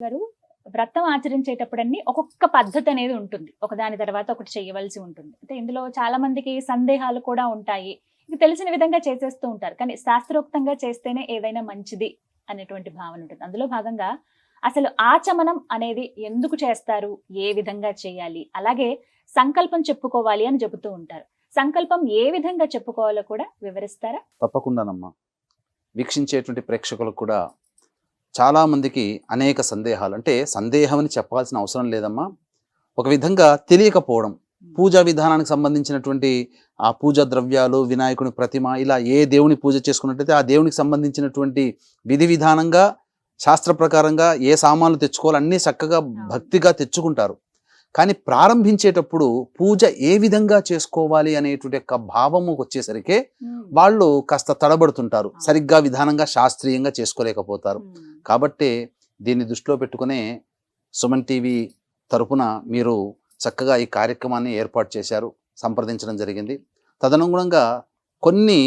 గారు వ్రతం ఆచరించేటప్పుడన్నీ ఒక్కొక్క పద్ధతి అనేది ఉంటుంది. ఒకదాని తర్వాత ఒకటి చేయవలసి ఉంటుంది. అయితే ఇందులో చాలా మందికి సందేహాలు కూడా ఉంటాయి. ఇది తెలిసిన విధంగా చేసేస్తూ ఉంటారు. కానీ శాస్త్రోక్తంగా చేస్తేనే ఏదైనా మంచిది అనేటువంటి భావన ఉంటుంది. అందులో భాగంగా అసలు ఆచమనం అనేది ఎందుకు చేస్తారు? ఏ విధంగా చేయాలి? అలాగే సంకల్పం చెప్పుకోవాలి అని చెబుతూ ఉంటారు. సంకల్పం ఏ విధంగా చెప్పుకోవాలో కూడా వివరిస్తారా? తప్పకుండానమ్మా. వీక్షించేటువంటి ప్రేక్షకులకు కూడా చాలా మందికి అనేక సందేహాలు, అంటే సందేహం అని చెప్పాల్సిన అవసరం లేదమ్మా. ఒక విధంగా తెలియకపోవడం, పూజా విధానానికి సంబంధించినటువంటి ఆ పూజా ద్రవ్యాలు, వినాయకుని ప్రతిమ, ఇలా ఏ దేవుని పూజ చేసుకున్నట్టయితే ఆ దేవునికి సంబంధించినటువంటి విధి విధానంగా శాస్త్ర ప్రకారంగా ఏ సామాన్లు తెచ్చుకోవాలి అన్నీ చక్కగా భక్తిగా తెచ్చుకుంటారు. కానీ ప్రారంభించేటప్పుడు పూజ ఏ విధంగా చేసుకోవాలి అనేటువంటి యొక్క భావము వచ్చేసరికి వాళ్ళు కాస్త తడబడుతుంటారు, సరిగ్గా విధానంగా శాస్త్రీయంగా చేసుకోలేకపోతారు. కాబట్టి దీన్ని దృష్టిలో పెట్టుకునే సుమన్ టీవీ తరపున మీరు చక్కగా ఈ కార్యక్రమాన్ని ఏర్పాటు చేశారు, సంప్రదించడం జరిగింది. తదనుగుణంగా కొన్ని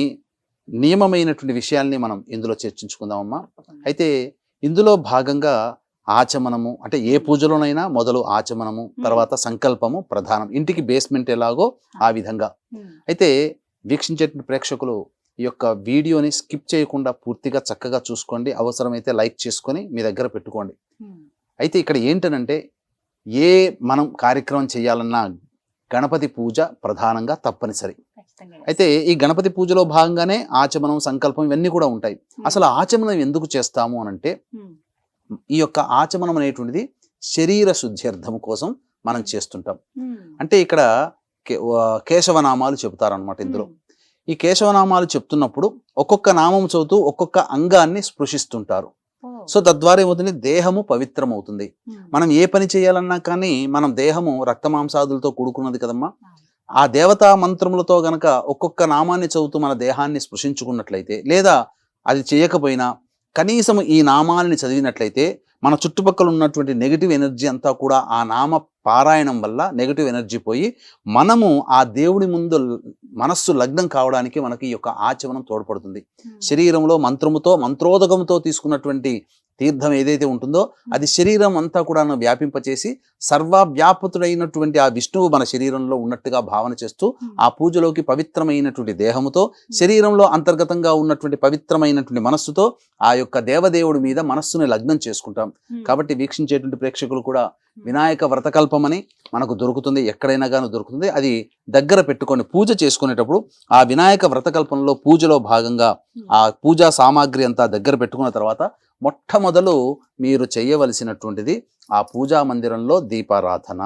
నియమమైనటువంటి విషయాల్ని మనం ఇందులో చర్చించుకుందామమ్మా. అయితే ఇందులో భాగంగా ఆచమనము, అంటే ఏ పూజలోనైనా మొదలు ఆచమనము, తర్వాత సంకల్పము ప్రధానం. ఇంటికి బేస్మెంట్ ఎలాగో ఆ విధంగా. అయితే వీక్షించేటువంటి ప్రేక్షకులు ఈ యొక్క వీడియోని స్కిప్ చేయకుండా పూర్తిగా చక్కగా చూసుకోండి. అవసరమైతే లైక్ చేసుకొని మీ దగ్గర పెట్టుకోండి. అయితే ఇక్కడ ఏంటనంటే, ఏ మనం కార్యక్రమం చేయాలన్నా గణపతి పూజ ప్రధానంగా తప్పనిసరి. అయితే ఈ గణపతి పూజలో భాగంగానే ఆచమనం, సంకల్పం ఇవన్నీ కూడా ఉంటాయి. అసలు ఆచమనం ఎందుకు చేస్తాము అనంటే, ఈ యొక్క ఆచమనం అనేటువంటిది శరీర శుద్ధ్యర్థం కోసం మనం చేస్తుంటాం. అంటే ఇక్కడ కేశవనామాలు చెబుతారనమాట. ఇందులో ఈ కేశవనామాలు చెప్తున్నప్పుడు ఒక్కొక్క నామం చదువుతూ ఒక్కొక్క అంగాన్ని స్పృశిస్తుంటారు. సో తద్వారా ఏమవుతుంది, దేహము పవిత్రమవుతుంది. మనం ఏ పని చేయాలన్నా కానీ మనం దేహము రక్తమాంసాదులతో కూడుకున్నది కదమ్మా. ఆ దేవతా మంత్రములతో గనక ఒక్కొక్క నామాన్ని చదువుతూ మన దేహాన్ని స్పృశించుకున్నట్లయితే, లేదా అది చేయకపోయినా కనీసం ఈ నామాలని చదివినట్లయితే మన చుట్టుపక్కల ఉన్నటువంటి నెగిటివ్ ఎనర్జీ అంతా కూడా ఆ నామ పారాయణం వల్ల నెగిటివ్ ఎనర్జీ పోయి మనము ఆ దేవుడి ముందు మనస్సు లగ్నం కావడానికి మనకి ఈ యొక్క ఆచమనం తోడ్పడుతుంది. శరీరంలో మంత్రోదకంతో తీసుకున్నటువంటి తీర్థం ఏదైతే ఉంటుందో అది శరీరం అంతా కూడా వ్యాపింపచేసి సర్వవ్యాపతుడైనటువంటి ఆ విష్ణువు మన శరీరంలో ఉన్నట్టుగా భావన చేస్తూ ఆ పూజలోకి పవిత్రమైనటువంటి దేహముతో, శరీరంలో అంతర్గతంగా ఉన్నటువంటి పవిత్రమైనటువంటి మనస్సుతో ఆ యొక్క దేవదేవుడి మీద మనస్సుని లగ్నం చేసుకుంటాం. కాబట్టి వీక్షించేటువంటి ప్రేక్షకులు కూడా వినాయక వ్రతకల్పం అని మనకు దొరుకుతుంది, ఎక్కడైనా కానీ దొరుకుతుంది. అది దగ్గర పెట్టుకొని పూజ చేసుకునేటప్పుడు ఆ వినాయక వ్రతకల్పంలో పూజలో భాగంగా ఆ పూజా సామాగ్రి అంతా దగ్గర పెట్టుకున్న తర్వాత మొట్టమొదలు మీరు చేయవలసినటువంటిది ఆ పూజా మందిరంలో దీపారాధన,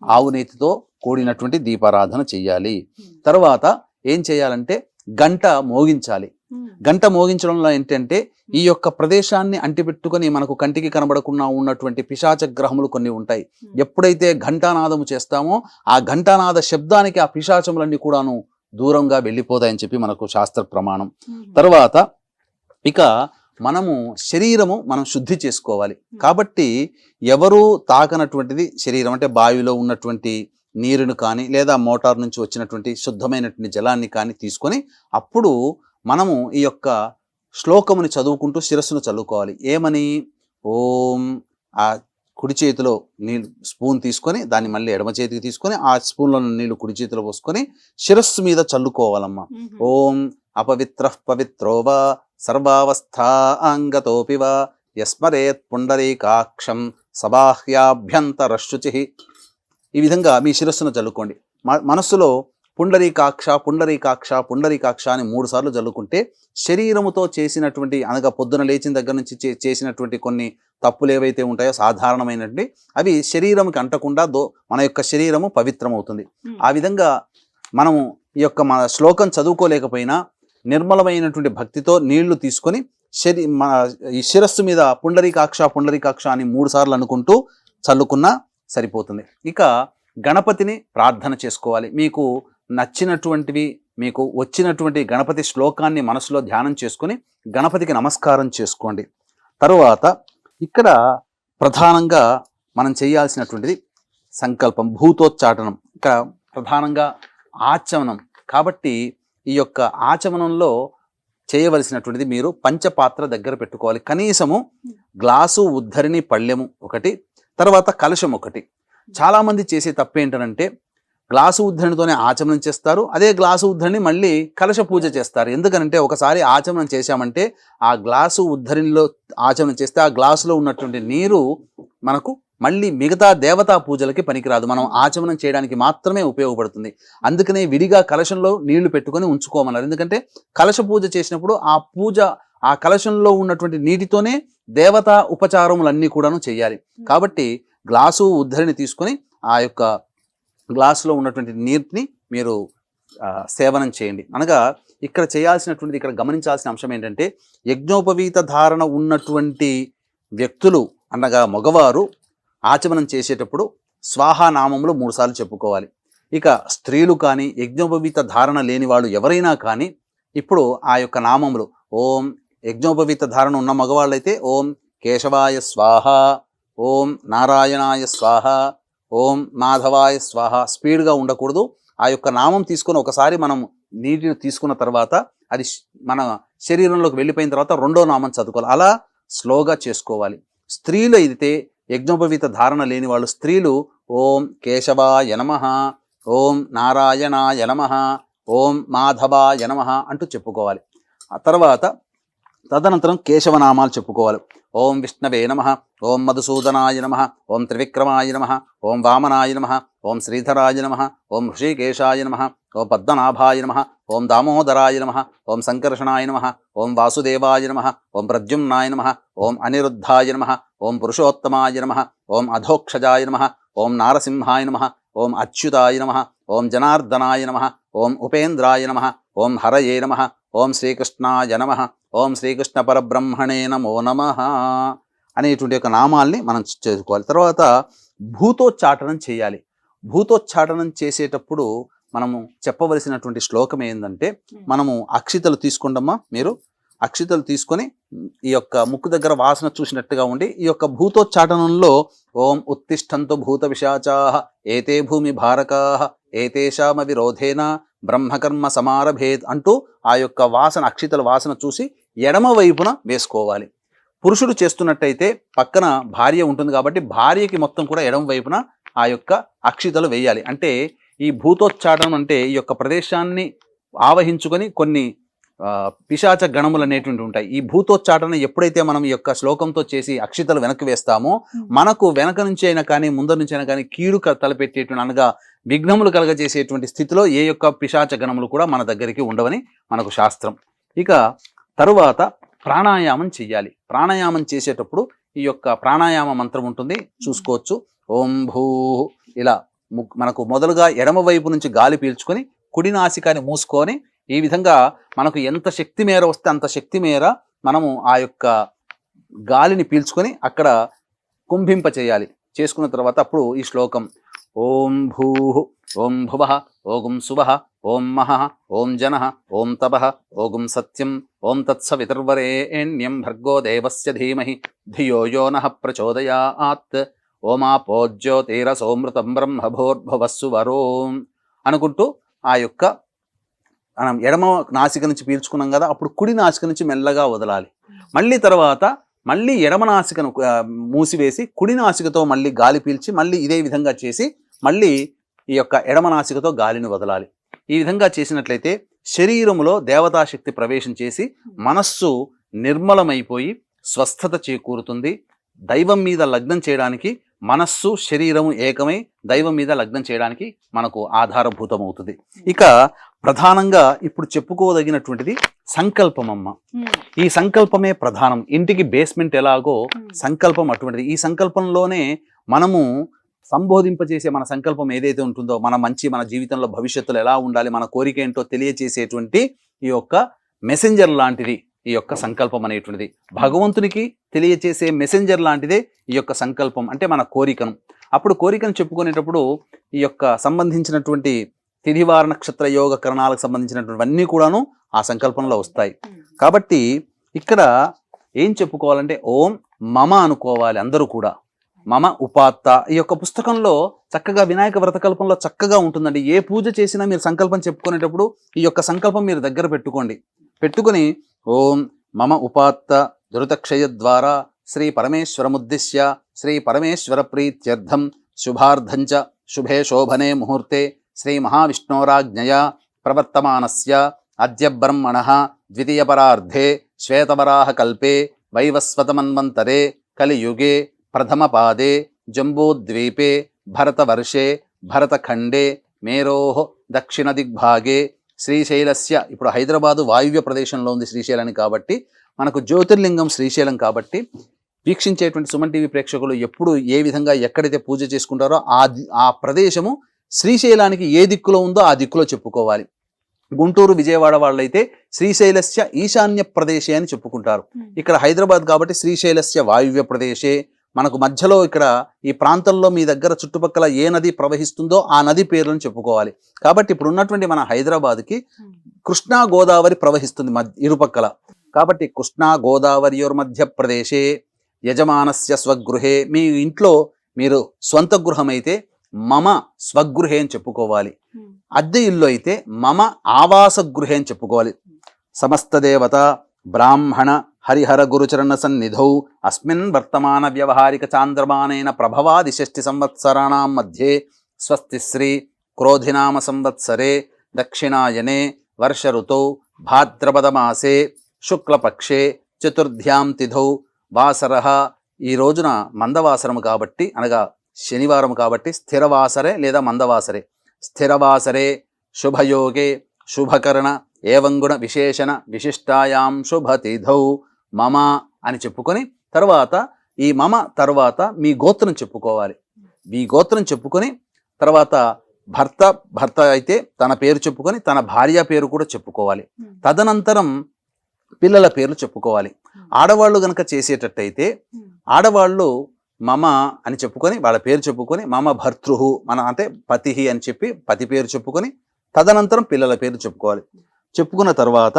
ఆవునేతితో కూడినటువంటి దీపారాధన చెయ్యాలి. తర్వాత ఏం చేయాలంటే గంట మోగించాలి. గంట మోగించడంలో ఏంటంటే ఈ యొక్క ప్రదేశాన్ని అంటిపెట్టుకొని మనకు కంటికి కనబడకుండా ఉన్నటువంటి పిశాచ గ్రహములు కొన్ని ఉంటాయి. ఎప్పుడైతే ఘంటానాదము చేస్తామో ఆ ఘంటానాద శబ్దానికి ఆ పిశాచములన్నీ కూడాను దూరంగా వెళ్ళిపోతాయని చెప్పి మనకు శాస్త్ర ప్రమాణం. తర్వాత ఇక మనము శరీరము మనం శుద్ధి చేసుకోవాలి. కాబట్టి ఎవరు తాకనటువంటిది శరీరం, అంటే బావిలో ఉన్నటువంటి నీరును కానీ లేదా మోటార్ నుంచి వచ్చినటువంటి శుద్ధమైనటువంటి జలాన్ని కానీ తీసుకొని అప్పుడు మనము ఈ యొక్క శ్లోకముని చదువుకుంటూ శిరస్సును చల్లుకోవాలి. ఏమని? ఓం, ఆ కుడి చేతిలో నీళ్ళు స్పూన్ తీసుకొని దాన్ని మళ్ళీ ఎడమ చేతికి తీసుకొని ఆ స్పూన్లో నీళ్లు కుడి చేతిలో పోసుకొని శిరస్సు మీద చల్లుకోవాలమ్మా. ఓం అపవిత్ర పవిత్రోవా సర్వావస్థా అంగతోపి వా యస్మరేత్ పుండరీకాక్షం సబాహ్యాభ్యంతరశుచి. ఈ విధంగా మీ శిరస్సును చల్లుకోండి. మనస్సులో పుండరీకాక్ష పుండరీకాక్ష పుండరీకాక్ష అని 3 సార్లు చల్లుకుంటే శరీరముతో చేసినటువంటి, అనగా పొద్దున లేచిన దగ్గర నుంచి చేసినటువంటి కొన్ని తప్పులు ఏవైతే ఉంటాయో సాధారణమైనటువంటి అవి శరీరంకి అంటకుండా మన యొక్క శరీరము పవిత్రమవుతుంది. ఆ విధంగా మనము ఈ యొక్క మన శ్లోకం చదువుకోలేకపోయినా నిర్మలమైనటువంటి భక్తితో నీళ్లు తీసుకొని ఈ శిరస్సు మీద పుండరీకాక్ష పుండరీకాక్ష అని 3 సార్లు అనుకుంటూ చల్లుకున్నా సరిపోతుంది. ఇక గణపతిని ప్రార్థన చేసుకోవాలి. మీకు నచ్చినటువంటివి, మీకు వచ్చినటువంటి గణపతి శ్లోకాన్ని మనసులో ధ్యానం చేసుకొని గణపతికి నమస్కారం చేసుకోండి. తరువాత ఇక్కడ ప్రధానంగా మనం చేయాల్సినటువంటిది సంకల్పం, భూతోచ్చాటనం. ఇక్కడ ప్రధానంగా ఆచమనం. కాబట్టి ఈ యొక్క ఆచమనంలో చేయవలసినటువంటిది మీరు పంచపాత్ర దగ్గర పెట్టుకోవాలి. కనీసము గ్లాసు, ఉద్ధరిణి, పళ్ళెము ఒకటి, తర్వాత కలశం ఒకటి. చాలామంది చేసే తప్పు ఏంటంటే గ్లాసు ఉద్ధరణితోనే ఆచమనం చేస్తారు, అదే గ్లాసు ఉద్ధరిని మళ్ళీ కలశ పూజ చేస్తారు. ఎందుకనంటే ఒకసారి ఆచమనం చేశామంటే ఆ గ్లాసు ఉద్ధరిణిలో ఆచమనం చేస్తే ఆ గ్లాసులో ఉన్నటువంటి నీరు మనకు మళ్ళీ మిగతా దేవతా పూజలకి పనికిరాదు, మనం ఆచమనం చేయడానికి మాత్రమే ఉపయోగపడుతుంది. అందుకనే విడిగా కలశంలో నీళ్లు పెట్టుకొని ఉంచుకోమన్నారు. ఎందుకంటే కలశ పూజ చేసినప్పుడు ఆ కలశంలో ఉన్నటువంటి నీటితోనే దేవతా ఉపచారములన్నీ కూడాను చేయాలి. కాబట్టి గ్లాసు ఉద్ధరిని తీసుకొని ఆ యొక్క గ్లాసులో ఉన్నటువంటి నీటిని మీరు సేవనం చేయండి. అనగా ఇక్కడ చేయాల్సినటువంటిది, ఇక్కడ గమనించాల్సిన అంశం ఏంటంటే యజ్ఞోపవీత ధారణ ఉన్నటువంటి వ్యక్తులు అనగా మగవారు ఆచమనం చేసేటప్పుడు స్వాహా నామములు 3 సార్లు చెప్పుకోవాలి. ఇక స్త్రీలు కానీ యజ్ఞోపవీత ధారణ లేని వాళ్ళు ఎవరైనా కానీ ఇప్పుడు ఆ యొక్క నామములు ఓం, యజ్ఞోపవీత ధారణ ఉన్న మగవాళ్ళైతే ఓం కేశవాయ స్వాహ, ఓం నారాయణాయ స్వాహ, ఓం మాధవాయ స్వాహ. స్పీడ్గా ఉండకూడదు. ఆ యొక్క నామం తీసుకొని ఒకసారి మనం నీటిని తీసుకున్న తర్వాత అది మన శరీరంలోకి వెళ్ళిపోయిన తర్వాత రెండో నామం చదువుకోవాలి. అలా స్లోగా చేసుకోవాలి. స్త్రీలు అయితే యజ్ఞోపవీత ధారణ లేని వాళ్ళు స్త్రీలు ఓం కేశవాయ నమః, ఓం నారాయణాయ నమః, ఓం మాధవాయ నమః అంటూ చెప్పుకోవాలి. ఆ తర్వాత తదనంతరం కేశవనామాలు చెప్పుకోవాలి. ఓం విష్ణవే నమః, ఓం మధుసూదనాయ నమః, ఓం త్రివిక్రమాయ నమః, ఓం వామనాయ నమః, ఓం శ్రీధరాయ నమః, ఓం హృషికేశాయ నమః, ఓం పద్మనాభాయ నమః, ఓం దామోదరాయ నమః, ఓం సంకర్షణాయ నమః, ఓం వాసుదేవాయ నమః, ఓం ప్రద్యుమ్నాయ నమః, ఓం అనిరుద్ధాయ నమః, ఓం పురుషోత్తమాయ నమః, ఓం అధోక్షజాయ నమః, ఓం నారసింహాయ నమః, ఓం అచ్యుతాయ నమః, ఓం జనార్దనాయ నమః, ఓం ఉపేంద్రాయ నమః, ఓం హరయే నమః, ఓం శ్రీకృష్ణాయ నమః, ఓం శ్రీకృష్ణ పరబ్రహ్మణే నమో నమః అనేటువంటి యొక్క నామాల్ని మనం చేసుకోవాలి. తర్వాత భూతోచ్చాటనం చేయాలి. భూతోచ్చాటనం చేసేటప్పుడు మనము చెప్పవలసినటువంటి శ్లోకం ఏంటంటే, మనము అక్షితలు తీసుకుంటామా, మీరు అక్షితలు తీసుకొని ఈ యొక్క ముక్కు దగ్గర వాసన చూసినట్టుగా ఉండి ఈ యొక్క భూతోచ్చాటనంలో ఓం ఉత్తిష్టంతు భూత విశాచాః ఏతే భూమి భారకాః ఏతేషామ విరోధేన బ్రహ్మకర్మ సమారభేద్ అంటూ ఆ యొక్క వాసన, అక్షితల వాసన చూసి ఎడమ వైపున వేసుకోవాలి. పురుషుడు చేస్తున్నట్టయితే పక్కన భార్య ఉంటుంది కాబట్టి భార్యకి మొత్తం కూడా ఎడమ వైపున ఆ యొక్క అక్షితలు వేయాలి. అంటే ఈ భూతోచ్చాటనం అంటే ఈ యొక్క ప్రదేశాన్ని ఆవహించుకొని కొన్ని పిశాచ గణములు అనేటువంటి ఉంటాయి. ఈ భూతోచ్చాటన ఎప్పుడైతే మనం ఈ యొక్క శ్లోకంతో చేసి అక్షితలు వెనక్కి వేస్తామో మనకు వెనక నుంచి అయినా కానీ ముందర నుంచి అయినా కానీ కీడు తలపెట్టేటువంటి అనగా విఘ్నములు కలగజేసేటువంటి స్థితిలో ఏ యొక్క పిశాచ గణములు కూడా మన దగ్గరికి ఉండవని మనకు శాస్త్రం. ఇక తరువాత ప్రాణాయామం చెయ్యాలి. ప్రాణాయామం చేసేటప్పుడు ఈ యొక్క ప్రాణాయామ మంత్రం ఉంటుంది, చూసుకోవచ్చు. ఓం భూ, ఇలా మనకు మొదలుగా ఎడమ వైపు నుంచి గాలి పీల్చుకొని కుడి నాసికాన్ని మూసుకొని ఈ విధంగా మనకు ఎంత శక్తి మేర వస్తే అంత శక్తి మేర మనము ఆ యొక్క గాలిని పీల్చుకొని అక్కడ కుంభింప చేయాలి. చేసుకున్న తర్వాత అప్పుడు ఈ శ్లోకం ఓం భూ, ఓం భువః, ఓం సువః, ఓం మహః, ఓం జనః, ఓం తపః, ఓం సత్యం, ఓం తత్సవితుర్వరేణ్యం భర్గో దేవస్య ధీమహి ధియో యో నః ప్రచోదయాత్ ఓమాపో జ్యోతిరసోమృతం బ్రహ్మభూర్భువస్సు వరోం అనుకుంటూ ఆ యొక్క మనం ఎడమ నాసిక నుంచి పీల్చుకున్నాం కదా, అప్పుడు కుడి నాసిక నుంచి మెల్లగా వదలాలి. మళ్ళీ తర్వాత మళ్ళీ ఎడమ నాసికను మూసివేసి కుడి నాసికతో మళ్ళీ గాలి పీల్చి మళ్ళీ ఇదే విధంగా చేసి మళ్ళీ ఈ యొక్క ఎడమ నాసికతో గాలిని వదలాలి. ఈ విధంగా చేసినట్లయితే శరీరములో దేవతాశక్తి ప్రవేశం చేసి మనస్సు నిర్మలమైపోయి స్వస్థత చేకూరుతుంది. దైవం మీద లగ్నం చేయడానికి మనస్సు శరీరము ఏకమై దైవం మీద లగ్నం చేయడానికి మనకు ఆధారభూతమవుతుంది. ఇక ప్రధానంగా ఇప్పుడు చెప్పుకోదగినటువంటిది సంకల్పమమ్మ. ఈ సంకల్పమే ప్రధానం. ఇంటికి బేస్మెంట్ ఎలాగో సంకల్పం అటువంటిది. ఈ సంకల్పంలోనే మనము సంబోధింపజేసే మన సంకల్పం ఏదైతే ఉంటుందో, మన జీవితంలో భవిష్యత్తులో ఎలా ఉండాలి, మన కోరిక ఏంటో తెలియచేసేటువంటి ఈ యొక్క మెసెంజర్ లాంటిది ఈ యొక్క సంకల్పం అనేటువంటిది. భగవంతునికి తెలియచేసే మెసెంజర్ లాంటిదే ఈ యొక్క సంకల్పం అంటే మన కోరికను. అప్పుడు కోరికను చెప్పుకునేటప్పుడు ఈ యొక్క సంబంధించినటువంటి తిథివార నక్షత్ర యోగ కరణాలకు సంబంధించినటువంటివన్నీ కూడాను ఆ సంకల్పంలో వస్తాయి. కాబట్టి ఇక్కడ ఏం చెప్పుకోవాలంటే ఓం మమ అనుకోవాలి అందరూ కూడా. మమ ఉపాత్త ఈ యొక్క పుస్తకంలో చక్కగా వినాయక వ్రతకల్పంలో చక్కగా ఉంటుందండి. ఏ పూజ చేసినా మీరు సంకల్పం చెప్పుకునేటప్పుడు ఈ యొక్క సంకల్పం మీరు దగ్గర పెట్టుకోండి. పెట్టుకుని ఓం మమ ఉపాత్త దురితక్షయద్వారా శ్రీ పరమేశ్వరముద్దిశ్య శ్రీ పరమేశ్వర ప్రీత్యర్థం శుభార్థంచ శుభే శోభనే ముహూర్తే శ్రీ మహావిష్ణోరాజ్ఞయా ప్రవర్తమానస్య అద్య బ్రహ్మణః ద్వితీయపరార్ధే శ్వేతవరాహ కల్పే వైవస్వతమన్వంతరే కలియుగే ప్రథమపాదే జంబూద్వీపే భరతవర్షే భరతఖండే మేరోః దక్షిణ దిగ్భాగే శ్రీశైలస్య, ఇప్పుడు హైదరాబాదు వాయువ్య ప్రదేశంలో ఉంది శ్రీశైలం కాబట్టి మనకు జ్యోతిర్లింగం శ్రీశైలం కాబట్టి వీక్షించేటువంటి సుమన్ టీవీ ప్రేక్షకులు ఎప్పుడు ఏ విధంగా ఎక్కడైతే పూజ చేసుకుంటారో ఆ ప్రదేశము శ్రీశైలానికి ఏ దిక్కులో ఉందో ఆ దిక్కులో చెప్పుకోవాలి. గుంటూరు విజయవాడ వాళ్ళైతే శ్రీశైలస్య ఈశాన్య ప్రదేశే అని చెప్పుకుంటారు. ఇక్కడ హైదరాబాద్ కాబట్టి శ్రీశైలస్య వాయువ్య ప్రదేశే. మనకు మధ్యలో ఇక్కడ ఈ ప్రాంతంలో మీ దగ్గర చుట్టుపక్కల ఏ నది ప్రవహిస్తుందో ఆ నది పేర్లను చెప్పుకోవాలి. కాబట్టి ఇప్పుడు ఉన్నటువంటి మన హైదరాబాద్కి కృష్ణా గోదావరి ప్రవహిస్తుంది ఇరుపక్కల. కాబట్టి కృష్ణా గోదావరియోర్ మధ్య ప్రదేశే యజమానస్య స్వగృహే, మీ ఇంట్లో మీరు స్వంత గృహం అయితే మమ స్వగృహే అని చెప్పుకోవాలి. అద్దె ఇల్లు అయితే మమ ఆవాస గృహే అని చెప్పుకోవాలి. సమస్త దేవత బ్రాహ్మణ హరిహర గురుచరణ సన్నిధౌ అస్మిన్ వర్తమాన వ్యవహారిక చాంద్రమానేన ప్రభవాది 6 సంవత్సరాణం మధ్యే స్వస్తి శ్రీ క్రోధినామ సంవత్సరే దక్షిణాయనే వర్ష ఋతౌ భాద్రపద మాసే శుక్లపక్షే చతుర్థ్యాం తిథౌ వాసరః. ఈ రోజున మందవాసరము కాబట్టి అనగా శనివారం కాబట్టి స్థిరవాసరే లేదా మందవాసరే. స్థిరవాసరే శుభయోగే శుభకరణ ఏవంగుణ విశేషణ విశిష్టాయాం శుభతిథౌ మమ అని చెప్పుకొని తర్వాత ఈ మమ తర్వాత మీ గోత్రం చెప్పుకోవాలి. మీ గోత్రం చెప్పుకొని తర్వాత భర్త అయితే తన పేరు చెప్పుకొని తన భార్య పేరు కూడా చెప్పుకోవాలి. తదనంతరం పిల్లల పేర్లు చెప్పుకోవాలి. ఆడవాళ్ళు గనక చేసేటట్టయితే ఆడవాళ్ళు మమ అని చెప్పుకొని వాళ్ళ పేరు చెప్పుకొని మమ భర్తృహు మన అంటే పతి అని చెప్పి పతి పేరు చెప్పుకొని తదనంతరం పిల్లల పేరు చెప్పుకోవాలి. చెప్పుకున్న తర్వాత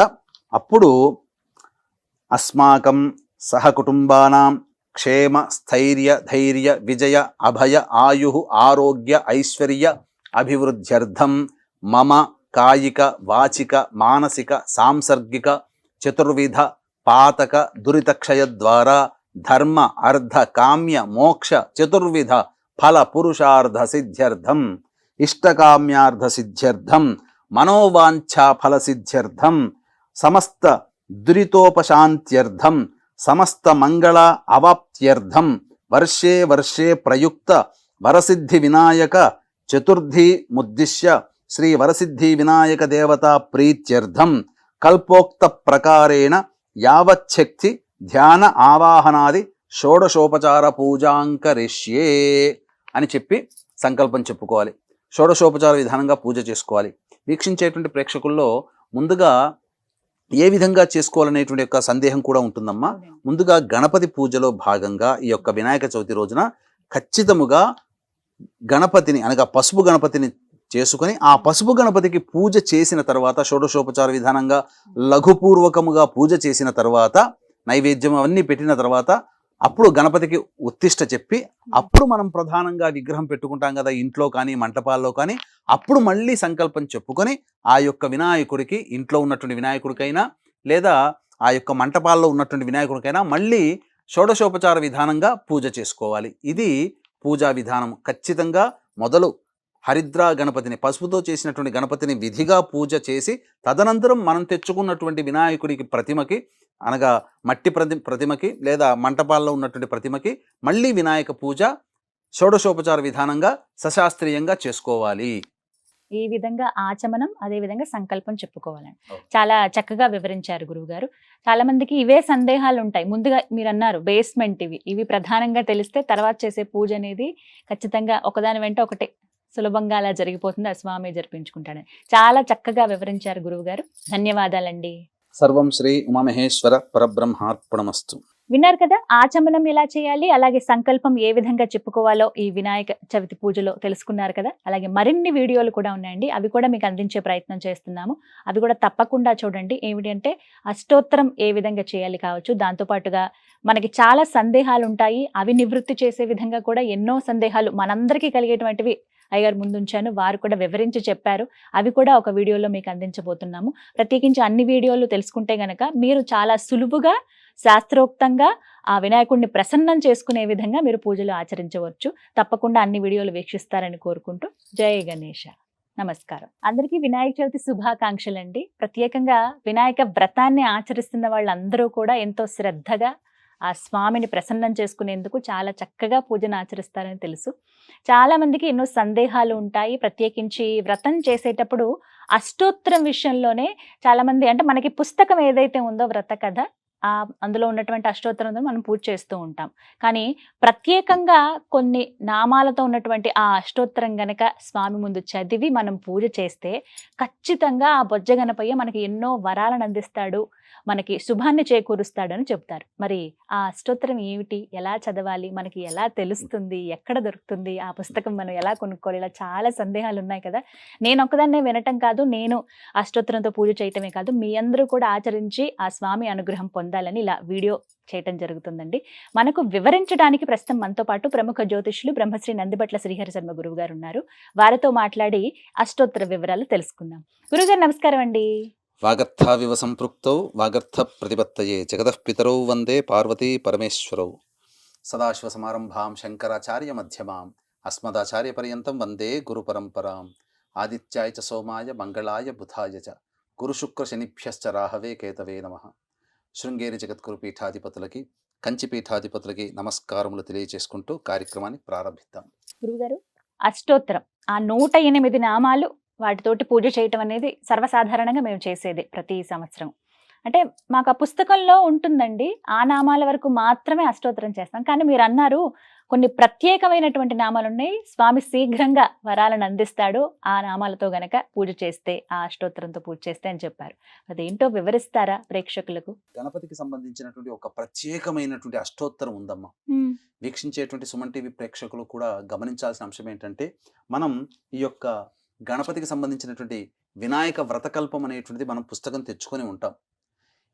అప్పుడు అస్మాకం సహకుటుంబానాం క్షేమ స్థైర్య ధైర్య విజయ అభయ ఆయు ఆరోగ్య ఐశ్వర్య అభివృద్ధ్యర్థం మమ కాయిక వాచిక మానసిక సాంసర్గిక చతుర్విధ పాతక దురితక్షయ ద్వారా ధర్మ అర్ధ కామ్య మోక్ష చతుర్విధ ఫల పురుషార్థ సిద్ధ్యర్థం ఇష్టకామ్యార్థ సిద్ధ్యర్థం మనోవాంఛా ఫల సిద్ధ్యర్థం సమస్త దురితోపశాంత్యర్థం సమస్త మంగళ అవాప్త్యర్థం వర్షే వర్షే ప్రయుక్త వరసిద్ధి వినాయక చతుర్థి ముద్దిశ్య శ్రీ వరసిద్ధి వినాయక దేవతా ప్రీత్యర్థం కల్పోక్త ప్రకారేణ యావచ్చక్తి ధ్యాన ఆవాహనాది షోడశోపచార పూజాంకరిష్యే అని చెప్పి సంకల్పం చెప్పుకోవాలి. షోడశోపచార విధానంగా పూజ చేసుకోవాలి. వీక్షించేటువంటి ప్రేక్షకుల్లో ముందుగా ఏ విధంగా చేసుకోవాలనేటువంటి యొక్క సందేహం కూడా ఉంటుందమ్మా. ముందుగా గణపతి పూజలో భాగంగా ఈ యొక్క వినాయక చవితి రోజున ఖచ్చితముగా గణపతిని అనగా పసుపు గణపతిని చేసుకొని ఆ పసుపు గణపతికి పూజ చేసిన తర్వాత షోడశోపచార విధానంగా లఘుపూర్వకముగా పూజ చేసిన తర్వాత నైవేద్యం అవన్నీ పెట్టిన తర్వాత అప్పుడు గణపతికి ఉత్తిష్ట చెప్పి అప్పుడు మనం ప్రధానంగా విగ్రహం పెట్టుకుంటాం కదా ఇంట్లో కానీ మంటపాల్లో కానీ, అప్పుడు మళ్ళీ సంకల్పం చెప్పుకొని ఆ యొక్క వినాయకుడికి ఇంట్లో ఉన్నటువంటి వినాయకుడికైనా లేదా ఆ యొక్క మంటపాల్లో ఉన్నటువంటి వినాయకుడికైనా మళ్ళీ షోడశోపచార విధానంగా పూజ చేసుకోవాలి. ఇది పూజా విధానం. ఖచ్చితంగా మొదలు హరిద్రా గణపతిని పసుపుతో చేసినటువంటి గణపతిని విధిగా పూజ చేసి తదనంతరం మనం తెచ్చుకున్నటువంటి వినాయకుడికి ప్రతిమకి అనగా మట్టి ప్రతిమకి లేదా మంటపాల్లో ఉన్నటువంటి ప్రతిమకి మళ్ళీ వినాయక పూజ షోడశోపచార విధానంగా సశాస్త్రీయంగా చేసుకోవాలి. ఈ విధంగా ఆచమనం అదే విధంగా సంకల్పం చెప్పుకోవాలండి. చాలా చక్కగా వివరించారు గురువుగారు. చాలా మందికి ఇవే సందేహాలు ఉంటాయి. ముందుగా మీరు అన్నారు బేస్మెంట్ ఇవి ప్రధానంగా తెలిస్తే తర్వాత చేసే పూజ అనేది ఖచ్చితంగా ఒకదాని వెంట ఒకటే సులభంగా అలా జరిగిపోతుంది. ఆ స్వామి జరిపించుకుంటాడని చాలా చక్కగా వివరించారు గురువుగారు. ధన్యవాదాలండి. సర్వం శ్రీ ఉమామహేశ్వర పరబ్రహ్మార్పణమస్తు. విన్నారు కదా, ఆచమనం ఎలా చేయాలి, అలాగే సంకల్పం ఏ విధంగా చెప్పుకోవాలో ఈ వినాయక చవితి పూజలో తెలుసుకున్నారు కదా. అలాగే మరిన్ని వీడియోలు కూడా ఉన్నాయండి, అవి కూడా మీకు అందించే ప్రయత్నం చేస్తున్నాము. అవి కూడా తప్పకుండా చూడండి. ఏమిటంటే అష్టోత్తరం ఏ విధంగా చేయాలి కావచ్చు, దాంతోపాటుగా మనకి చాలా సందేహాలు ఉంటాయి, అవి నివృత్తి చేసే విధంగా కూడా ఎన్నో సందేహాలు మనందరికీ కలిగేటువంటివి అయ్యగారు ముందుంచాను. వారు కూడా వివరించి చెప్పారు. అవి కూడా ఒక వీడియోలో మీకు అందించబోతున్నాము. ప్రత్యేకించి అన్ని వీడియోలు తెలుసుకుంటే గనక మీరు చాలా సులువుగా శాస్త్రోక్తంగా ఆ వినాయకుడిని ప్రసన్నం చేసుకునే విధంగా మీరు పూజలు ఆచరించవచ్చు. తప్పకుండా అన్ని వీడియోలు వీక్షిస్తారని కోరుకుంటూ జై గణేష. నమస్కారం. అందరికీ వినాయక చవితి శుభాకాంక్షలండి. ప్రత్యేకంగా వినాయక వ్రతాన్ని ఆచరిస్తున్న వాళ్ళందరూ కూడా ఎంతో శ్రద్ధగా ఆ స్వామిని ప్రసన్నం చేసుకునేందుకు చాలా చక్కగా పూజను ఆచరిస్తారని తెలుసు. చాలా మందికి ఎన్నో సందేహాలు ఉంటాయి. ప్రత్యేకించి వ్రతం చేసేటప్పుడు అష్టోత్తరం విషయంలోనే చాలా మంది, అంటే మనకి పుస్తకం ఏదైతే ఉందో వ్రత కథ, అందులో ఉన్నటువంటి అష్టోత్తరంతో మనం పూజ చేస్తూ ఉంటాం. కానీ ప్రత్యేకంగా కొన్ని నామాలతో ఉన్నటువంటి ఆ అష్టోత్తరం గనక స్వామి ముందు చదివి మనం పూజ చేస్తే ఖచ్చితంగా ఆ బొజ్జ గణపయ్య మనకి ఎన్నో వరాలను అందిస్తాడు, మనకి శుభాన్ని చేకూరుస్తాడు అని చెప్తారు. మరి ఆ అష్టోత్తరం ఏమిటి, ఎలా చదవాలి, మనకి ఎలా తెలుస్తుంది, ఎక్కడ దొరుకుతుంది, ఆ పుస్తకం మనం ఎలా కొనుక్కోవాలి, ఇలా చాలా సందేహాలు ఉన్నాయి కదా. నేను ఒక్కదాన్నే వినటం కాదు, నేను అష్టోత్తరంతో పూజ చేయటమే కాదు, మీ అందరూ కూడా ఆచరించి ఆ స్వామి అనుగ్రహం పొందాలని ఇలా వీడియో చేయటం జరుగుతుందండి. మనకు వివరించడానికి ప్రస్తుతం మనతో పాటు ప్రముఖ జ్యోతిష్యులు బ్రహ్మశ్రీ నందిబట్ల శ్రీహరి శర్మ గురువు గారు ఉన్నారు. వారితో మాట్లాడి అష్టోత్తర వివరాలు తెలుసుకుందాం. గురుగారు నమస్కారం అండి. వాగర్థావివ సంపృక్తౌ వాగర్థ ప్రతిపత్తయే జగతః పితరౌ వందే పార్వతీ పరమేశ్వరౌ సదాశివ సమారంభాం శంకరాచార్య మధ్యమాం అస్మదాచార్య పర్యంతం వందే గురు పరంపరాం ఆదిత్యాయ చ సోమాయ మంగళాయ బుధాయ చ గురు శుక్ర శనిభ్యశ్చ రాహవే కేతవే నమః. శృంగేరి జగద్గురు పీఠాధిపతులకి, కంచి పీఠాధిపతులకి నమస్కారములు తెలియజేసుకుంటూ కార్యక్రమాన్ని ప్రారంభిద్దాం. గురుగారు, అష్టోత్తరం ఆ 108 నామాలు, వాటితోటి పూజ చేయటం అనేది సర్వసాధారణంగా మేము చేసేది ప్రతి సంవత్సరం. అంటే మాకు ఆ పుస్తకంలో ఉంటుందండి, ఆ నామాల వరకు మాత్రమే అష్టోత్తరం చేస్తాం. కానీ మీరు అన్నారు కొన్ని ప్రత్యేకమైనటువంటి నామాలు ఉన్నాయి, స్వామి శీఘ్రంగా వరాలను అందిస్తాడు ఆ నామాలతో గనక పూజ చేస్తే, ఆ అష్టోత్తరంతో పూజ చేస్తే అని చెప్పారు. అదేంటో వివరిస్తారా ప్రేక్షకులకు? గణపతికి సంబంధించినటువంటి ఒక ప్రత్యేకమైనటువంటి అష్టోత్తరం ఉందమ్మా. వీక్షించేటువంటి సుమన్ టీవీ ప్రేక్షకులు కూడా గమనించాల్సిన అంశం ఏంటంటే, మనం ఈ యొక్క గణపతికి సంబంధించినటువంటి వినాయక వ్రతకల్పం అనేటువంటిది మనం పుస్తకం తెచ్చుకొని ఉంటాం.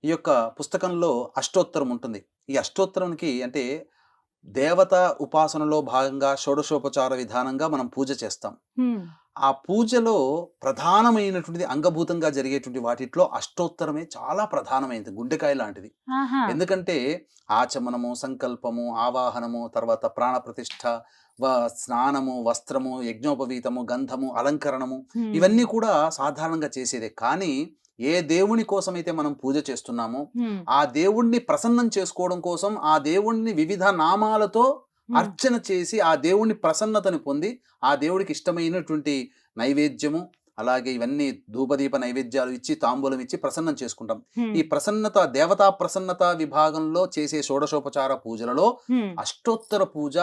ఈ యొక్క పుస్తకంలో అష్టోత్తరం ఉంటుంది. ఈ అష్టోత్తరంకి అంటే దేవత ఉపాసనలో భాగంగా షోడశోపచార విధానంగా మనం పూజ చేస్తాం. ఆ పూజలో ప్రధానమైనటువంటిది, అంగభూతంగా జరిగేటువంటి వాటిలో అష్టోత్తరమే చాలా ప్రధానమైనది, గుండెకాయ లాంటిది. ఎందుకంటే ఆచమనము, సంకల్పము, ఆవాహనము, తర్వాత ప్రాణప్రతిష్ఠ, స్నానము, వస్త్రము, యజ్ఞోపవీతము, గంధము, అలంకరణము, ఇవన్నీ కూడా సాధారణంగా చేసేదే. కానీ ఏ దేవుని కోసమైతే మనం పూజ చేస్తున్నామో ఆ దేవుణ్ణి ప్రసన్నం చేసుకోవడం కోసం ఆ దేవుణ్ణి వివిధ నామాలతో అర్చన చేసి ఆ దేవుణ్ణి ప్రసన్నతని పొంది ఆ దేవుడికి ఇష్టమైనటువంటి నైవేద్యము, అలాగే ఇవన్నీ ధూపదీప నైవేద్యాలు ఇచ్చి తాంబూలం ఇచ్చి ప్రసన్నం చేసుకుంటాం. ఈ ప్రసన్నత, దేవతా ప్రసన్నత విభాగంలో చేసే షోడశోపచార పూజలలో అష్టోత్తర పూజ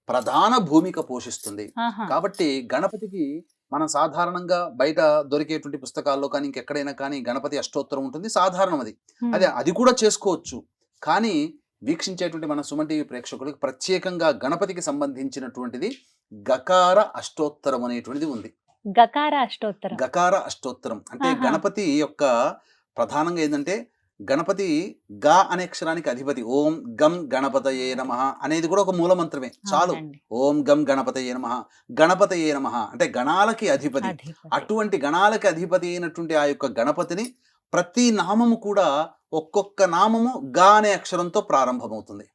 ప్రధాన భూమిక పోషిస్తుంది. కాబట్టి గణపతికి మనం సాధారణంగా బయట దొరికేటువంటి పుస్తకాల్లో కానీ ఇంకెక్కడైనా కానీ గణపతి అష్టోత్తరం ఉంటుంది, సాధారణం అది. అది కూడా చేసుకోవచ్చు. కానీ వీక్షించేటువంటి మన సుమన్ టీవీ ప్రేక్షకులకు ప్రత్యేకంగా గణపతికి సంబంధించినటువంటిది గకార అష్టోత్తరం అనేటువంటిది ఉంది. గకార అష్టోత్తరం. గకార అష్టోత్తరం అంటే గణపతి యొక్క ప్రధానంగా ఏంటంటే, గణపతి గా అనే అక్షరానికి అధిపతి. ఓం గం గణపతయే నమః అనేది కూడా ఒక మూల మంత్రమే చాలు. ఓం గం గణపతయే నమః, గణపతయే నమః అంటే గణాలకి అధిపతి. అటువంటి గణాలకి అధిపతి అయినటువంటి ఆ యొక్క గణపతిని ప్రతి నామము కూడా ఒక్కొక్క నామము గా అనే అక్షరంతో ప్రారంభమవుతుంది.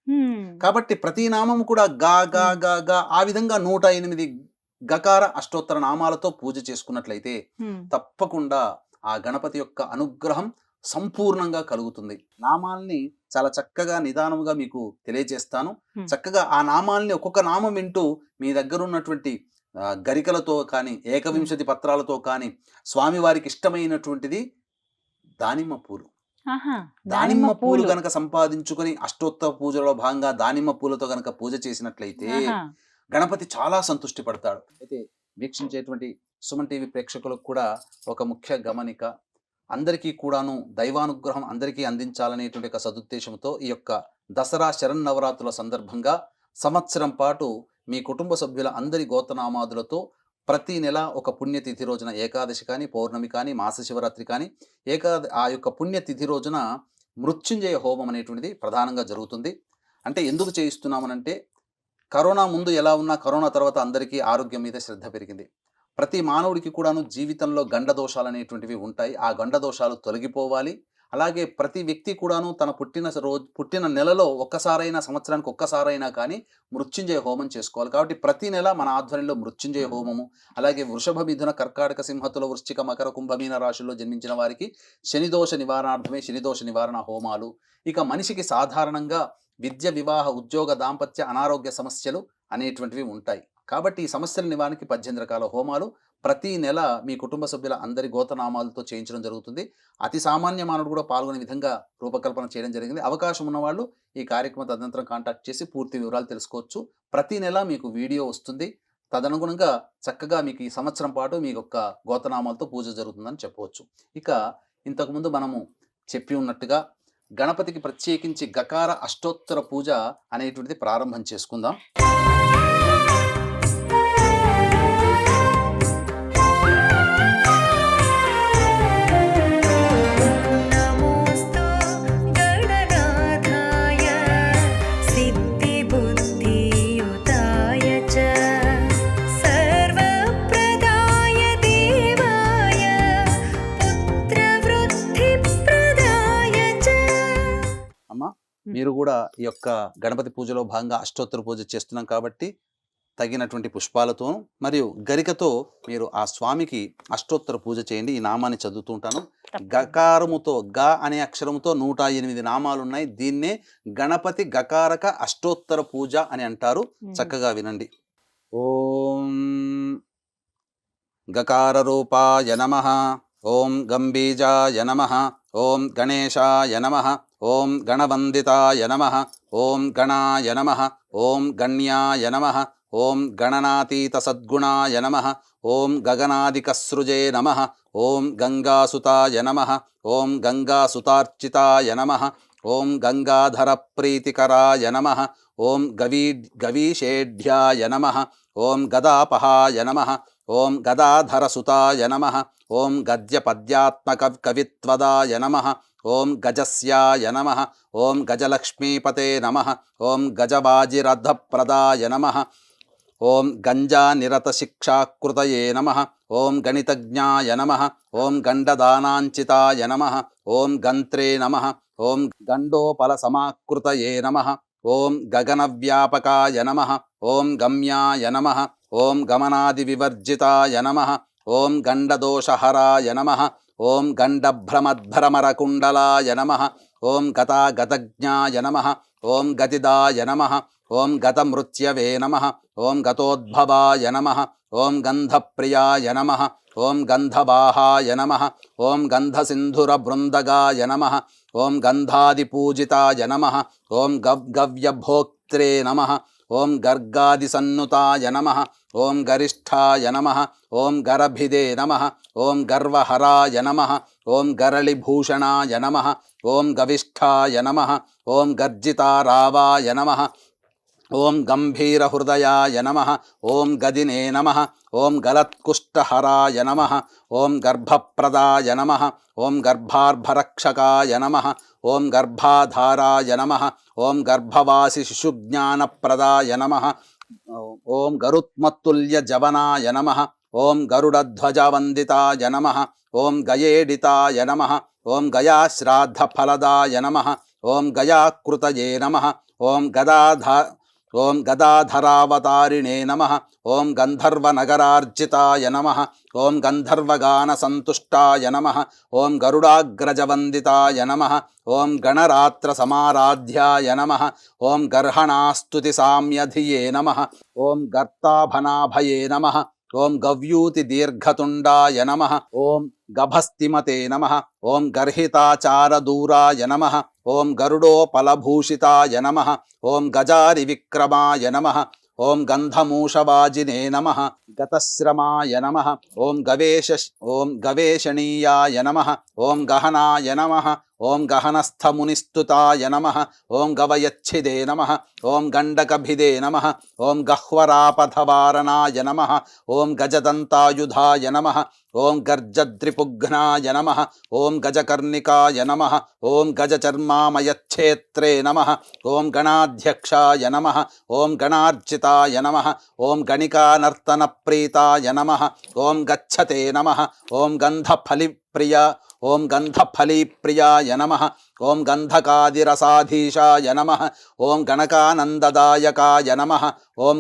కాబట్టి ప్రతి నామము కూడా గా గా గా గా ఆ విధంగా 108 గకార అష్టోత్తర నామాలతో పూజ చేసుకున్నట్లయితే తప్పకుండా ఆ గణపతి యొక్క అనుగ్రహం సంపూర్ణంగా కలుగుతుంది. నామాల్ని చాలా చక్కగా నిదానముగా మీకు తెలియజేస్తాను. చక్కగా ఆ నామాల్ని ఒక్కొక్క నామం వింటూ మీ దగ్గర ఉన్నటువంటి గరికలతో కానీ, ఏకవింశతి పత్రాలతో కానీ, స్వామివారికి ఇష్టమైనటువంటిది దానిమ్మ పూలు. దానిమ్మ పూలు గనక సంపాదించుకొని అష్టోత్తర పూజలో భాగంగా దానిమ్మ పూలతో గనక పూజ చేసినట్లయితే గణపతి చాలా సంతృష్టి పడతాడు. అయితే వీక్షించేటువంటి సుమన్ టీవీ ప్రేక్షకులకు కూడా ఒక ముఖ్య గమనిక, అందరికీ కూడాను దైవానుగ్రహం అందరికీ అందించాలనేటువంటి ఒక సదుద్దేశంతో ఈ యొక్క దసరా శరన్నవరాత్రుల సందర్భంగా సంవత్సరం పాటు మీ కుటుంబ సభ్యుల అందరి గోత్రనామాదులతో ప్రతి నెల ఒక పుణ్యతిథి రోజున, ఏకాదశి కానీ, పౌర్ణమి కానీ, మాస శివరాత్రి కానీ, ఆ యొక్క పుణ్యతిథి రోజున మృత్యుంజయ హోమం అనేటువంటిది ప్రధానంగా జరుగుతుంది. అంటే ఎందుకు చేయిస్తున్నామనంటే, కరోనా ముందు ఎలా ఉన్నా కరోనా తర్వాత అందరికీ ఆరోగ్యం మీద శ్రద్ధ పెరిగింది. ప్రతి మానవుడికి కూడాను జీవితంలో గండ దోషాలు అనేటువంటివి ఉంటాయి. ఆ గండ దోషాలు తొలగిపోవాలి. అలాగే ప్రతి వ్యక్తి కూడాను తన పుట్టిన నెలలో ఒక్కసారైనా, సంవత్సరానికి ఒక్కసారైనా కానీ మృత్యుంజయ హోమం చేసుకోవాలి. కాబట్టి ప్రతి నెల మన ఆధ్వర్యంలో మృత్యుంజయ హోమము, అలాగే వృషభ, మిథున, కర్కాటక, సింహతుల, వృశ్చిక, మకర, కుంభమీన రాశుల్లో జన్మించిన వారికి శనిదోష నివారణార్థమే శనిదోష నివారణ హోమాలు. ఇక మనిషికి సాధారణంగా విద్య, వివాహ, ఉద్యోగ, దాంపత్య, అనారోగ్య సమస్యలు అనేటువంటివి ఉంటాయి. కాబట్టి ఈ సమస్యల నివారణకి 18 రకాల హోమాలు ప్రతి నెల మీ కుటుంబ సభ్యుల అందరి గోతనామాలతో చేయించడం జరుగుతుంది. అతి సామాన్య మానవుడు కూడా పాల్గొనే విధంగా రూపకల్పన చేయడం జరిగింది. అవకాశం ఉన్నవాళ్ళు ఈ కార్యక్రమం తదనంతరం కాంటాక్ట్ చేసి పూర్తి వివరాలు తెలుసుకోవచ్చు. ప్రతి నెల మీకు వీడియో వస్తుంది. తదనుగుణంగా చక్కగా మీకు ఈ సంవత్సరం పాటు మీ యొక్క గోతనామాలతో పూజ జరుగుతుందని చెప్పవచ్చు. ఇక ఇంతకుముందు మనము చెప్పి ఉన్నట్టుగా గణపతికి ప్రత్యేకించి గకార అష్టోత్తర పూజ అనేటువంటిది ప్రారంభం చేసుకుందాం. నమోస్తు గణనాథాయ సిద్ధిబుద్ధియుతాయ చ సర్వప్రదాయ దేవాయ పుత్రవృద్ధిప్రదాయ చ. అమ్మా, మీరు కూడా ఈ యొక్క గణపతి పూజలో భాగంగా అష్టోత్తర పూజ చేస్తున్నాం కాబట్టి తగినటువంటి పుష్పాలతో మరియు గరికతో మీరు ఆ స్వామికి అష్టోత్తర పూజ చేయండి. ఈ నామాన్ని చదువుతూ ఉంటాను. గకారముతో, గ అనే అక్షరముతో 108 నామాలు ఉన్నాయి. దీన్నే గణపతి గకారక అష్టోత్తర పూజ అని అంటారు. చక్కగా వినండి. ఓం గకార రూపాయ నమః, ఓం గంబీజాయ నమః, ఓం గణేశాయ నమః, ఓం గణవందితాయ నమః, ఓం గణాయ నమః, ఓం గణ్యాయ నమః, ఓం గణనాతీత సద్గుణాయ నమః, ఓం గగనాదికసృజే నమః, ఓం గంగాసుతాయ నమః, ఓం గంగాసుతార్చితాయ నమః, ఓం గంగాధర ప్రీతికరాయ నమః, ఓం గవీషేఢ్యాయ నమః, ఓం గదాపహాయ నమః, ఓం గదాధరసుతాయ నమః, ఓం గద్యపద్యాత్మక కవిత్వదాయ నమః, ఓం గజస్యాయ నమః, ఓం గజలక్ష్మీపతే నమః, ఓం గజవాజిరథప్రదాయ నమః, ఓం గంజానిరతశిక్షాకృతయే నమః, ఓం గణితజ్ఞాయ నమః, ఓం గండదానాంచితాయ నమః, ఓం గంత్రే నమః, ఓం గండోపలసమాకృతయే నమః, ఓం గగనవ్యాపకాయ నమః, ఓం గమ్యాయ నమః, ఓం గమనాదివివర్జితాయ నమః, ఓం గండదోషహరాయ నమః, ఓం గండభ్రమద్భ్రమరకుండలాయ నమః, ఓం గతాగతజ్ఞాయ నమః, ఓం గతిదాయ నమః, ఓం గతమృత్యవే నమః, ఓం గతోద్భవాయ నమః, ఓం గంధప్రియాయ నమః, ఓం గంధవాహాయ నమః, ఓం గంధసింధురబృందగాయ నమః, ఓం గంధాదిపూజితాయ నమః, ఓం గవ్యభోక్త్రే నమః, ఓం గర్గాదిసన్నుతాయ నమః, ఓం గరిష్ఠాయ నమః, ఓం గరభిదే నమః, ఓం గర్వహరాయ నమః, ఓం గరళిభూషణాయ నమః, ఓం గవిష్ఠాయ నమః, ఓం గర్జితారావాయ నమః, ఓం గంభీరహృదయాయ నమః, ఓం గదినే నమః, ఓం గలత్కుష్ఠహరాయ నమః, ఓం గర్భప్రదాయ నమః, ఓం గర్భార్భరక్షకాయ నమః, ఓం గర్భాధారాయ నమః, ఓం గర్భవాసి శిశుజ్ఞానప్రదాయ నమః, ఓం గరుత్మత్తుల్యజవనాయ నమః, ఓం గరుడధ్వజవందితాయ నమః, ఓం గయేడితాయ నమః, ఓం గయాశ్రాద్ధఫలదాయ నమః, ఓం గయాకృతయే నమః, ఓం గదాధరావతారిణే నమః, ఓం గంధర్వనగరార్జితాయ నమః, ఓం గంధర్వగానసంతుష్టాయ నమః, ఓం గరుడాగ్రజవందితాయ నమః, ఓం గణరాత్రసమారాధ్యాయ నమః, ఓం గర్హణాస్తుతిసామ్యధియే నమః, ఓం గర్తాభనాభయే నమః, ఓం గవ్యూతి దీర్ఘతుండాయ నమః, ఓం గభస్తిమతే నమః, ఓం గర్హితాచారదూరాయ నమః, ఓం గరుడోపలభూషితాయ నమః, ఓం గజారి విక్రమాయ నమః, ఓం గంధమూషవాజినే నమః, గతశ్రమాయ నమః, ఓం గవేషణీయాయ నమః, ఓం గహనాయ నమః, ఓం గహనస్థమునిస్తుతాయ నమః ఓం గవయచ్చిదే నమః ఓం గండకభిదే నమః ఓం గహ్వరాపథవారణాయ నమః ఓం గజదంతాయుధాయ నమః ఓం గర్జద్రిపుఘ్నాయ నమః ఓం గజకర్ణికాయ నమః ఓం గజచర్మామయచ్ఛేత్రే నమః ఓం గణాధ్యక్షాయ నమః ఓం గణార్చితాయ నమః ఓం గణికానర్తనప్రీతాయ నమః ఓం గచ్చతే నమః ఓం గంధఫలిప్రియాయ నమః ఓం గంధకాదిరసాధీశాయ నమః ఓం గణకానందదాయకాయ నమః ఓం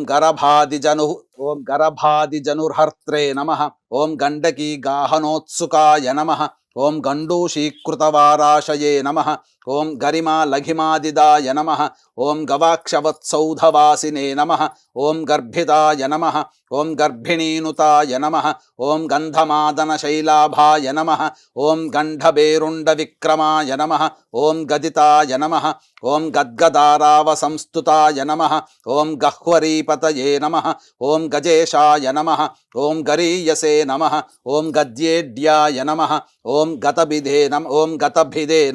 గరభాదిజనుర్హర్త్రే నమః ఓం గండకీ గాహనోత్సుకాయ నమః ఓం గండూషీకృతవారాశయే నమః ఓం గరిమా లఘిమాదిదాయ నమః ఓం గవాక్షవత్సౌధవాసినే నమః ఓం గర్భితాయ నమః ఓం గర్భిణీనుతాయ నమః ఓం గంధమాదనశైలాభాయ నమః ఓం గంఢభేరుండవిక్రమాయ నమః ఓం గదితాయ నమః ఓం గద్గదారావసంస్తుతాయ నమః ఓం గహ్వరీపతయే నమః ఓం గజేశాయ నమః ఓం గరీయసే నమః ఓం గద్యేడ్యాయ నమః ఓం గతభిదే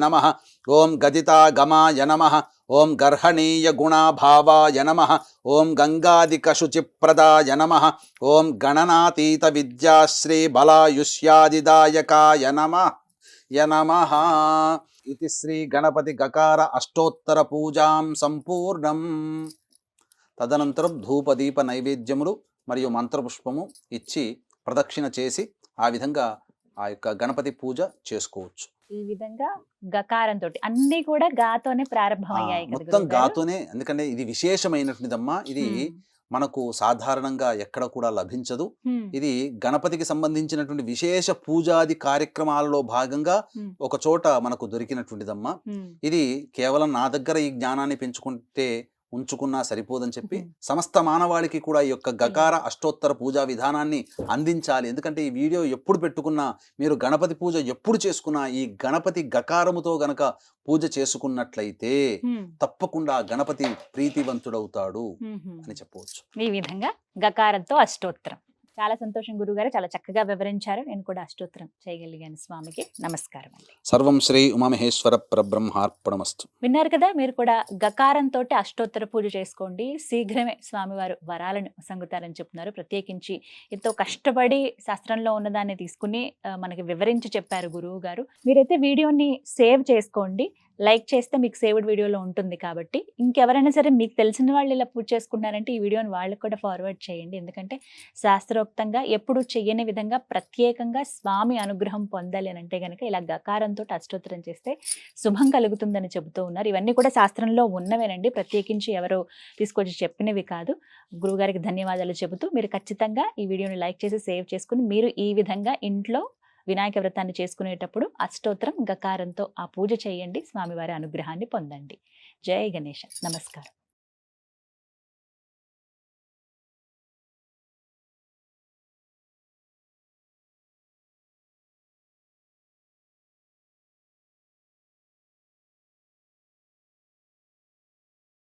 నమః ఓం గదితాగమాయ నమః ఓం గర్హణీయ గుణాభావాయ నమః ఓం గంగాదికశుచిప్రదాయ నమః ఓం గణనాతీత విద్యాశ్రీ బలాయుష్యాదిదాయకాయ నమః ఇది శ్రీ గణపతి గకార అష్టోత్తర పూజాం సంపూర్ణం. తదనంతరం ధూపదీప నైవేద్యములు మరియు మంత్రపుష్పము ఇచ్చి ప్రదక్షిణ చేసి ఆ విధంగా ఆ యొక్క గణపతి పూజ చేసుకోవచ్చు. ఈ విధంగా గకారంతో అన్ని కూడా గాతోనే ప్రారంభమయ్యాయి కదా మొత్తం గురువుగారు? గాతోనే, ఎందుకంటే ఇది విశేషమైనటువంటిదమ్మా. ఇది మనకు సాధారణంగా ఎక్కడ కూడా లభించదు. ఇది గణపతికి సంబంధించినటువంటి విశేష పూజాది కార్యక్రమాలలో భాగంగా ఒక చోట మనకు దొరికినటువంటిదమ్మా. ఇది కేవలం నా దగ్గర ఈ జ్ఞానాన్ని ఉంచుకున్నా సరిపోదని చెప్పి సమస్త మానవాళికి కూడా ఈ యొక్క గకార అష్టోత్తర పూజా విధానాన్ని అందించాలి. ఎందుకంటే ఈ వీడియో ఎప్పుడు పెట్టుకున్నా, మీరు గణపతి పూజ ఎప్పుడు చేసుకున్నా, ఈ గణపతి గకారముతో గనక పూజ చేసుకున్నట్లయితే తప్పకుండా గణపతి ప్రీతివంతుడవుతాడు అని చెప్పవచ్చు. ఈ విధంగా గకారంతో అష్టోత్తరం. చాలా సంతోషం గురుగారు, చాలా చక్కగా వివరించారు. నేను కూడా అష్టోత్తరం చేయగలిగాను. స్వామికి నమస్కారం అండి. సర్వం శ్రీ ఉమామహేశ్వర పరబ్రహ్మార్పణమస్తు. విన్నారు కదా, మీరు కూడా గకారంతో అష్టోత్తర పూజ చేసుకోండి. శీఘ్రమే స్వామివారు వరాలను సంగుతారని చెప్తున్నారు. ప్రత్యేకించి ఎంతో కష్టపడి శాస్త్రంలో ఉన్నదాన్ని తీసుకుని మనకి వివరించి చెప్పారు గురువు గారు. మీరైతే వీడియోని సేవ్ చేసుకోండి. లైక్ చేస్తే మీకు సేవ్డ్ వీడియోలో ఉంటుంది కాబట్టి ఇంకెవరైనా సరే మీకు తెలిసిన వాళ్ళు ఇలా పూజ చేసుకున్నారంటే ఈ వీడియోని వాళ్ళకి కూడా ఫార్వర్డ్ చేయండి. ఎందుకంటే శాస్త్రోక్తంగా ఎప్పుడు చెయ్యని విధంగా ప్రత్యేకంగా స్వామి అనుగ్రహం పొందాలి అని అంటే కనుక ఇలా గకారంతో అష్టోత్తరం చేస్తే శుభం కలుగుతుందని చెబుతూ ఉన్నారు. ఇవన్నీ కూడా శాస్త్రంలో ఉన్నవేనండి, ప్రత్యేకించి ఎవరు తీసుకొచ్చి చెప్పినవి కాదు. గురువుగారికి ధన్యవాదాలు చెబుతూ మీరు ఖచ్చితంగా ఈ వీడియోని లైక్ చేసి సేవ్ చేసుకుని మీరు ఈ విధంగా ఇంట్లో వినాయక వ్రతాన్ని చేసుకునేటప్పుడు అష్టోత్తరం గకారంతో ఆ పూజ చేయండి. స్వామివారి అనుగ్రహాన్ని పొందండి. జై గణేశ. నమస్కారం.